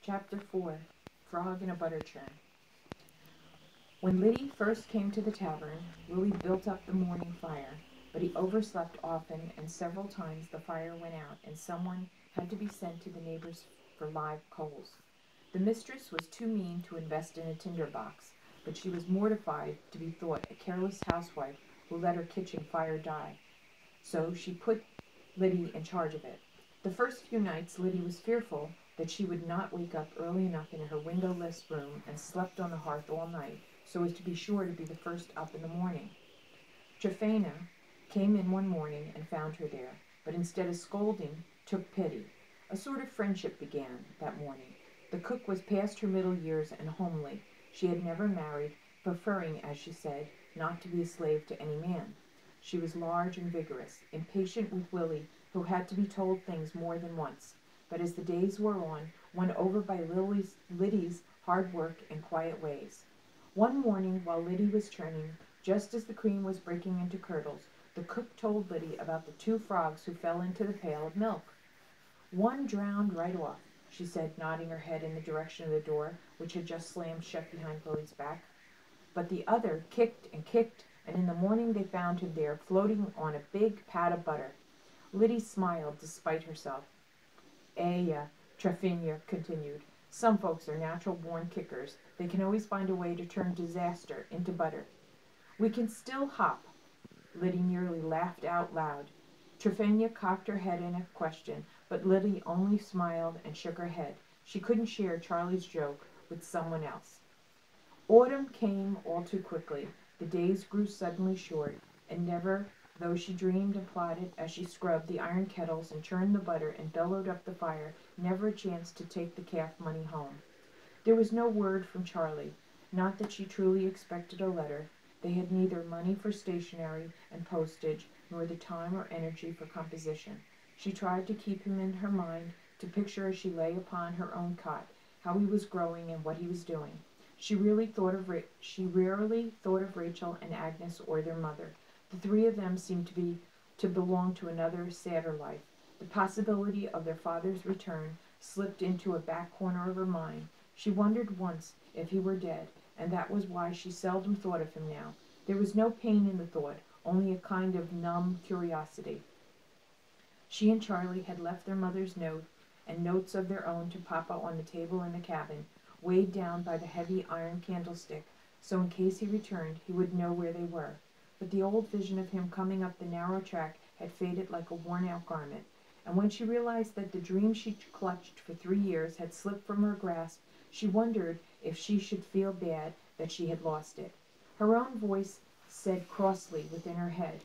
Chapter 4. Frog in a Butter Churn. When Lyddie first came to the tavern, Willie built up the morning fire, but he overslept often, and several times the fire went out, and someone had to be sent to the neighbors for live coals. The mistress was too mean to invest in a tinder box, but she was mortified to be thought a careless housewife who let her kitchen fire die, so she put Lyddie in charge of it. The first few nights Lyddie was fearful that she would not wake up early enough in her windowless room, and slept on the hearth all night, so as to be sure to be the first up in the morning. Tryphena came in one morning and found her there, but instead of scolding, took pity. A sort of friendship began that morning. The cook was past her middle years and homely. She had never married, preferring, as she said, not to be a slave to any man. She was large and vigorous, impatient with Willie, who had to be told things more than once. But as the days wore on, won over by Lyddie's hard work and quiet ways. One morning, while Lyddie was churning, just as the cream was breaking into curdles, the cook told Lyddie about the 2 frogs who fell into the pail of milk. "One drowned right off," she said, nodding her head in the direction of the door, which had just slammed shut behind Willie's back. "But the other kicked, and in the morning they found him there, floating on a big pat of butter." Lyddie smiled despite herself. Tryphena continued. "Some folks are natural-born kickers. They can always find a way to turn disaster into butter." "We can still hop." Lyddie nearly laughed out loud. Tryphena cocked her head in a question, but Lyddie only smiled and shook her head. She couldn't share Charlie's joke with someone else. Autumn came all too quickly. The days grew suddenly short, and never, though she dreamed and plotted as she scrubbed the iron kettles and churned the butter and bellowed up the fire, never a chance to take the calf money home. There was no word from Charlie. Not that she truly expected a letter. They had neither money for stationery and postage, nor the time or energy for composition. She tried to keep him in her mind, to picture as she lay upon her own cot, how he was growing and what he was doing. She rarely thought of Rachel and Agnes or their mother. The 3 of them seemed to belong to another, sadder life. The possibility of their father's return slipped into a back corner of her mind. She wondered once if he were dead, and that was why she seldom thought of him now. There was no pain in the thought, only a kind of numb curiosity. She and Charlie had left their mother's note and notes of their own to Papa on the table in the cabin, weighed down by the heavy iron candlestick, so in case he returned he would know where they were. But the old vision of him coming up the narrow track had faded like a worn-out garment, and when she realized that the dream she clutched for 3 years had slipped from her grasp, she wondered if she should feel bad that she had lost it. Her own voice said crossly within her head,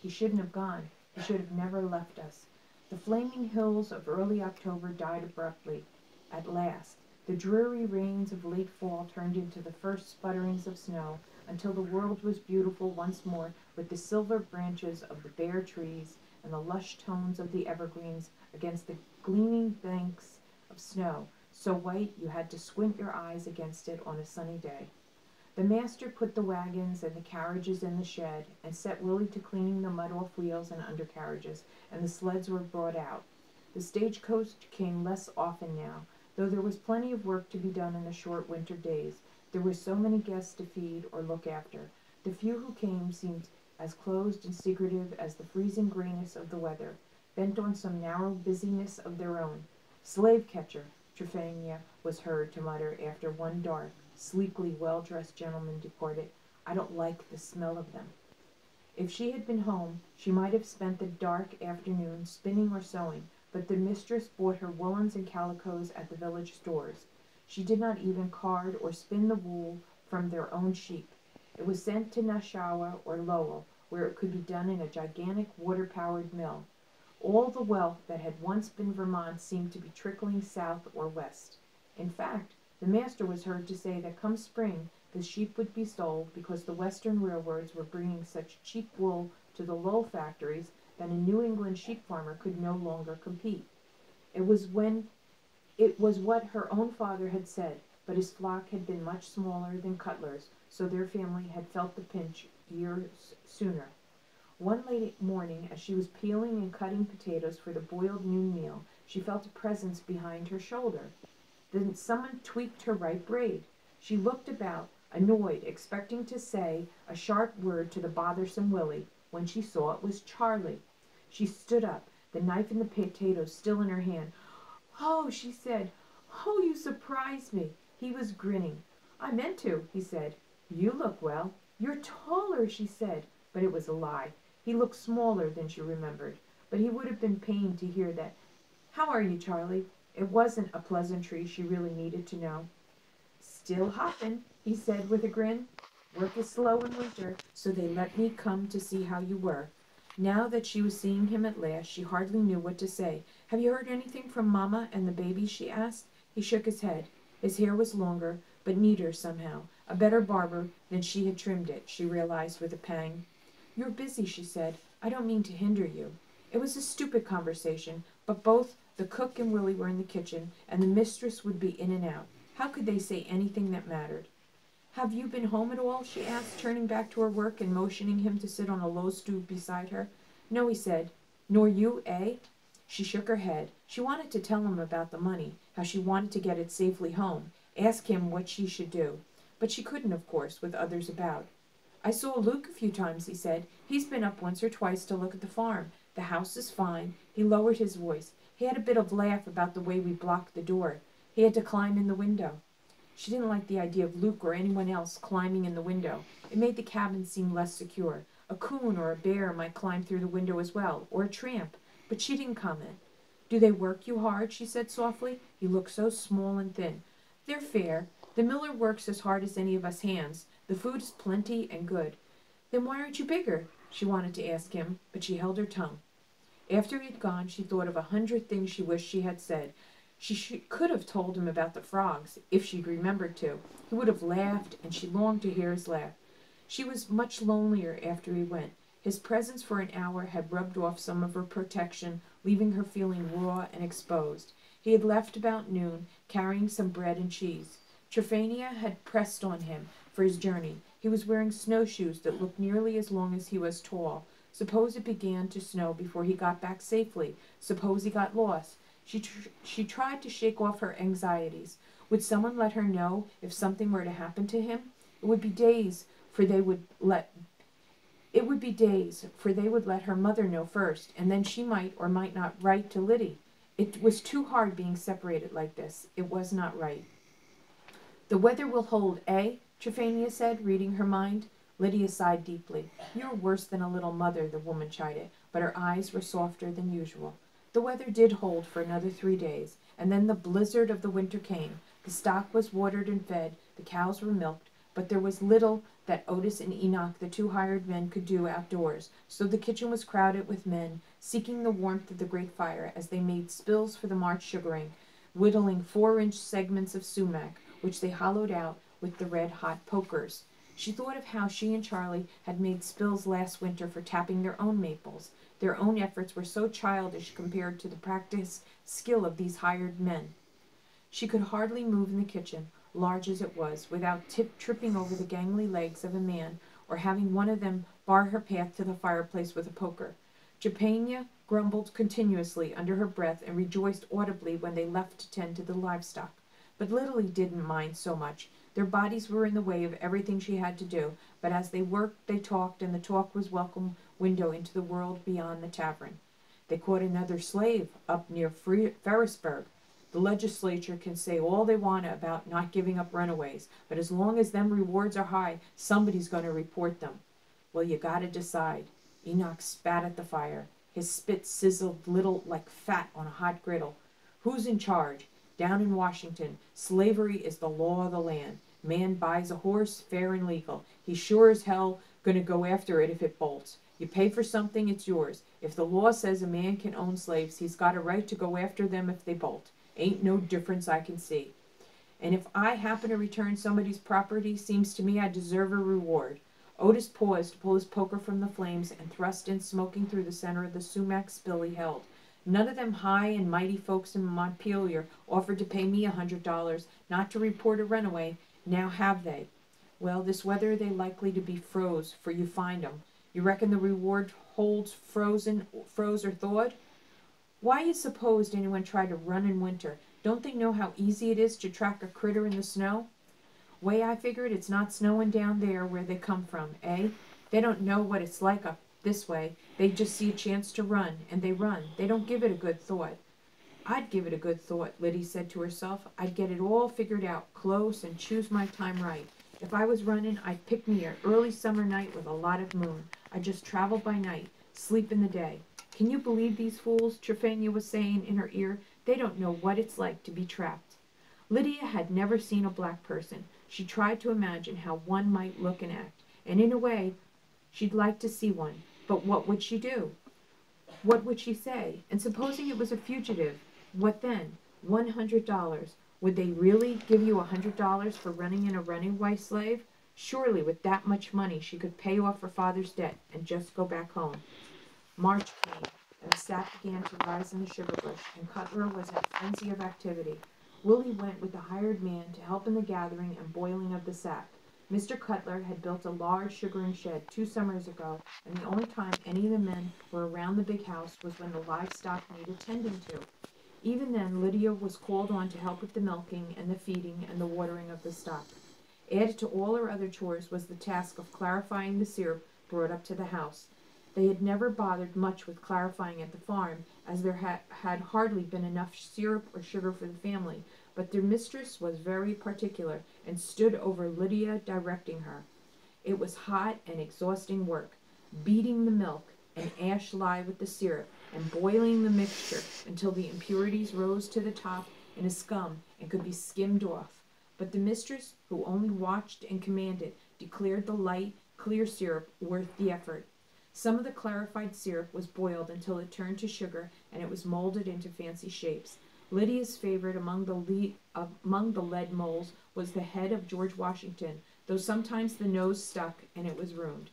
"He shouldn't have gone. He should have never left us." The flaming hills of early October died abruptly. At last, the dreary rains of late fall turned into the first sputterings of snow, until the world was beautiful once more with the silver branches of the bare trees and the lush tones of the evergreens against the gleaming banks of snow, so white you had to squint your eyes against it on a sunny day. The master put the wagons and the carriages in the shed, and set Willie to cleaning the mud off wheels and undercarriages, and the sleds were brought out. The stagecoach came less often now, though there was plenty of work to be done in the short winter days. There were so many guests to feed or look after. The few who came seemed as closed and secretive as the freezing grayness of the weather, bent on some narrow busyness of their own. "Slave-catcher," Tryphena was heard to mutter after one dark, sleekly well-dressed gentleman departed. "I don't like the smell of them." If she had been home, she might have spent the dark afternoon spinning or sewing, but the mistress bought her woolens and calicoes at the village stores. She did not even card or spin the wool from their own sheep. It was sent to Nashawa or Lowell, where it could be done in a gigantic water-powered mill. All the wealth that had once been Vermont seemed to be trickling south or west. In fact, the master was heard to say that come spring the sheep would be sold, because the western railroads were bringing such cheap wool to the Lowell factories that a New England sheep farmer could no longer compete. It was what her own father had said, but his flock had been much smaller than Cutler's, so their family had felt the pinch years sooner. One late morning, as she was peeling and cutting potatoes for the boiled noon meal, she felt a presence behind her shoulder. Then someone tweaked her right braid. She looked about, annoyed, expecting to say a sharp word to the bothersome Willie, when she saw it was Charlie. She stood up, the knife and the potatoes still in her hand. "Oh," she said. "Oh, you surprised me." He was grinning. "I meant to," he said. "You look well." "You're taller," she said. But it was a lie. He looked smaller than she remembered. But he would have been pained to hear that. "How are you, Charlie?" It wasn't a pleasantry she really needed to know. "Still hoppin'," he said with a grin. "Work is slow in winter, so they let me come to see how you were." Now that she was seeing him at last, she hardly knew what to say. "Have you heard anything from Mamma and the babies?" she asked. He shook his head. His hair was longer, but neater somehow. A better barber than she had trimmed it, she realized with a pang. "You're busy," she said. "I don't mean to hinder you." It was a stupid conversation, but both the cook and Willie were in the kitchen, and the mistress would be in and out. How could they say anything that mattered? "Have you been home at all?" she asked, turning back to her work and motioning him to sit on a low stool beside her. "No," he said. "Nor you, eh?" She shook her head. She wanted to tell him about the money, how she wanted to get it safely home, ask him what she should do. But she couldn't, of course, with others about. "I saw Luke a few times," he said. "He's been up once or twice to look at the farm. The house is fine." He lowered his voice. "He had a bit of laugh about the way we blocked the door. He had to climb in the window." She didn't like the idea of Luke or anyone else climbing in the window. It made the cabin seem less secure. A coon or a bear might climb through the window as well, or a tramp. But she didn't comment. "Do they work you hard?" she said softly. He looked so small and thin. "They're fair. The miller works as hard as any of us hands. The food is plenty and good." "Then why aren't you bigger?" she wanted to ask him, but she held her tongue. After he had gone, she thought of 100 things she wished she had said. She could have told him about the frogs, if she'd remembered to. He would have laughed, and she longed to hear his laugh. She was much lonelier after he went. His presence for an hour had rubbed off some of her protection, leaving her feeling raw and exposed. He had left about noon, carrying some bread and cheese. Tryphania had pressed on him for his journey. He was wearing snowshoes that looked nearly as long as he was tall. Suppose it began to snow before he got back safely. Suppose he got lost. She tried to shake off her anxieties. Would someone let her know if something were to happen to him? It would be days, for they would let her mother know first, and then she might or might not write to Lyddie. It was too hard being separated like this. It was not right. "The weather will hold, eh?" Tryphania said, reading her mind. Lydia sighed deeply. "You're worse than a little mother," the woman chided, but her eyes were softer than usual. The weather did hold for another 3 days, and then the blizzard of the winter came. The stock was watered and fed, the cows were milked, but there was little that Otis and Enoch, the 2 hired men, could do outdoors, so the kitchen was crowded with men, seeking the warmth of the great fire as they made spills for the March sugaring, whittling 4-inch segments of sumac, which they hollowed out with the red-hot pokers. She thought of how she and Charlie had made spills last winter for tapping their own maples. Their own efforts were so childish compared to the practiced skill of these hired men. She could hardly move in the kitchen, large as it was, without tripping over the gangly legs of a man or having one of them bar her path to the fireplace with a poker. Tryphania grumbled continuously under her breath and rejoiced audibly when they left to tend to the livestock. But Lyddie didn't mind so much. Their bodies were in the way of everything she had to do, but as they worked they talked, and the talk was welcome window into the world beyond the tavern. They caught another slave up near Ferrisburgh. The legislature can say all they want about not giving up runaways, but as long as them rewards are high, somebody's going to report them. Well, you got to decide. Enoch spat at the fire. His spit sizzled little like fat on a hot griddle. "Who's in charge? Down in Washington, slavery is the law of the land. Man buys a horse, fair and legal. He's sure as hell going to go after it if it bolts. You pay for something, it's yours. If the law says a man can own slaves, he's got a right to go after them if they bolt. Ain't no difference I can see. And if I happen to return somebody's property, seems to me I deserve a reward." Otis paused to pull his poker from the flames and thrust in smoking through the center of the sumac spill he held. "None of them high and mighty folks in Montpelier offered to pay me $100 not to report a runaway. Now have they? Well, this weather they likely to be froze, for you find 'em. You reckon the reward holds froze or thawed? Why you supposed anyone tried to run in winter? Don't they know how easy it is to track a critter in the snow? Way I figured, it's not snowing down there where they come from, eh? They don't know what it's like up this way. They just see a chance to run, and they run. They don't give it a good thought. I'd give it a good thought, Lyddie said to herself. I'd get it all figured out close and choose my time right. If I was running, I'd pick me an early summer night with a lot of moon. I'd just travel by night, sleep in the day. Can you believe these fools? Tryphena was saying in her ear. They don't know what it's like to be trapped. Lydia had never seen a black person. She tried to imagine how one might look and act, and in a way, she'd like to see one. But what would she do? What would she say? And supposing it was a fugitive, what then? $100. Would they really give you $100 for running in a runaway slave? Surely with that much money she could pay off her father's debt and just go back home. March came, and the sap began to rise in the sugar bush, and Cutler was in a frenzy of activity. Willie went with the hired man to help in the gathering and boiling of the sap. Mr. Cutler had built a large sugaring shed 2 summers ago, and the only time any of the men were around the big house was when the livestock needed tending to. Even then, Lydia was called on to help with the milking and the feeding and the watering of the stock. Added to all her other chores was the task of clarifying the syrup brought up to the house. They had never bothered much with clarifying at the farm, as there had hardly been enough syrup or sugar for the family, but their mistress was very particular, and stood over Lydia directing her. It was hot and exhausting work, beating the milk and ash lye with the syrup, and boiling the mixture until the impurities rose to the top in a scum and could be skimmed off. But the mistress, who only watched and commanded, declared the light, clear syrup worth the effort. Some of the clarified syrup was boiled until it turned to sugar, and it was molded into fancy shapes. Lydia's favorite among the lead moles was the head of George Washington, though sometimes the nose stuck and it was ruined.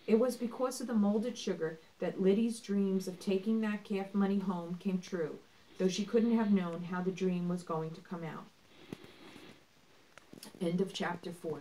It was because of the molded sugar that Lyddie's dreams of taking that calf money home came true, though she couldn't have known how the dream was going to come out. End of chapter 4.